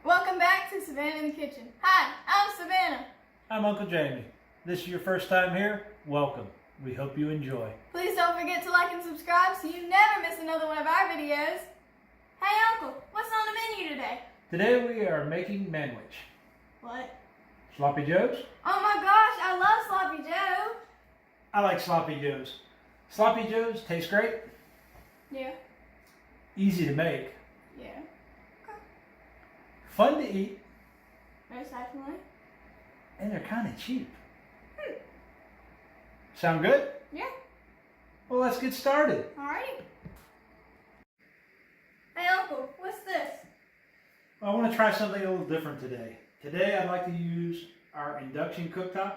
Welcome back to Savannah in the Kitchen. Hi, I'm Savannah. I'm Uncle Jamie. This is your first time here? Welcome. We hope you enjoy. Please don't forget to like and subscribe so you never miss another one of our videos. Hey Uncle, what's on the menu today? Today we are making Manwich. What? Sloppy Joes? Oh my gosh, I love Sloppy Joe. I like Sloppy Joes. Sloppy Joes taste great, Yeah. easy to make, Yeah. fun to eat, Most definitely. and they're kind of cheap. Sound good? Yeah. Well, let's get started. Alrighty. Hey Uncle, what's this? I want to try something a little different today. Today I'd like to use our induction cooktop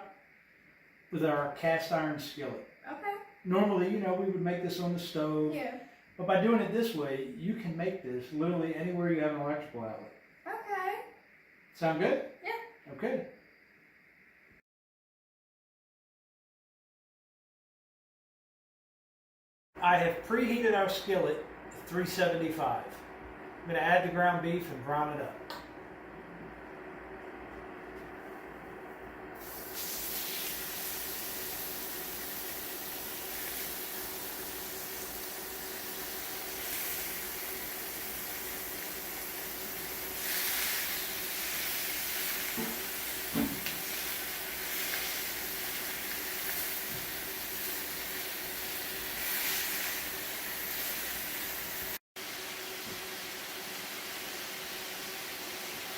with our cast iron skillet. Okay. Normally, we would make this on the stove. Yeah. But by doing it this way, you can make this literally anywhere you have an electrical outlet. Okay. Sound good? Yeah. Okay. I have preheated our skillet to 375. I'm going to add the ground beef and brown it up.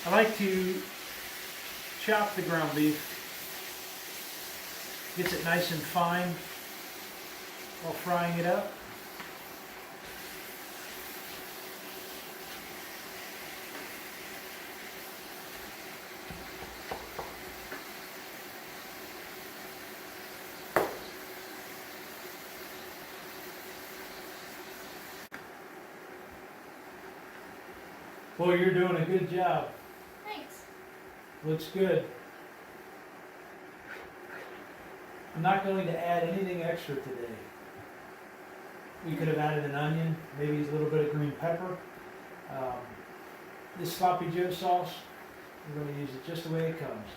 I like to chop the ground beef, gets it nice and fine while frying it up. Boy, you're doing a good job. Thanks. Looks good. I'm not going to add anything extra today. You could have added an onion, maybe a little bit of green pepper. This Sloppy Joe sauce, we're going to use it just the way it comes.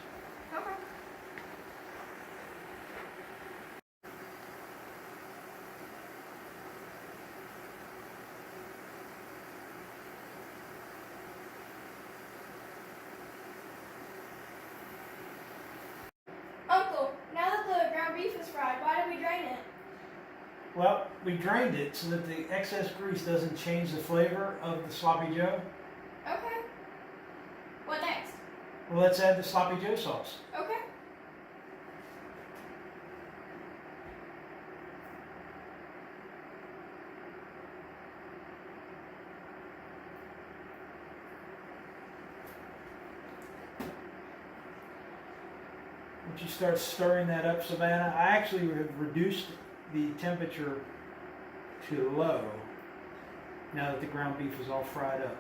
Okay. Uncle, now that the ground beef is fried, why did we drain it? Well, we drained it so that the excess grease doesn't change the flavor of the Sloppy Joe. Okay. What next? Well, let's add the Sloppy Joe sauce. Okay. Once you start stirring that up, Savannah, I actually have reduced the temperature to low now that the ground beef is all fried up.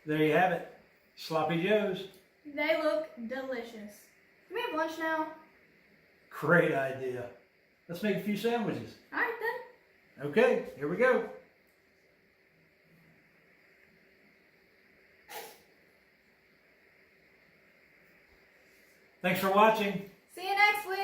There you have it, Sloppy Joes. They look delicious. Can we have lunch now? Great idea. Let's make a few sandwiches. Alright then. Okay, here we go. Thanks for watching. See you next week.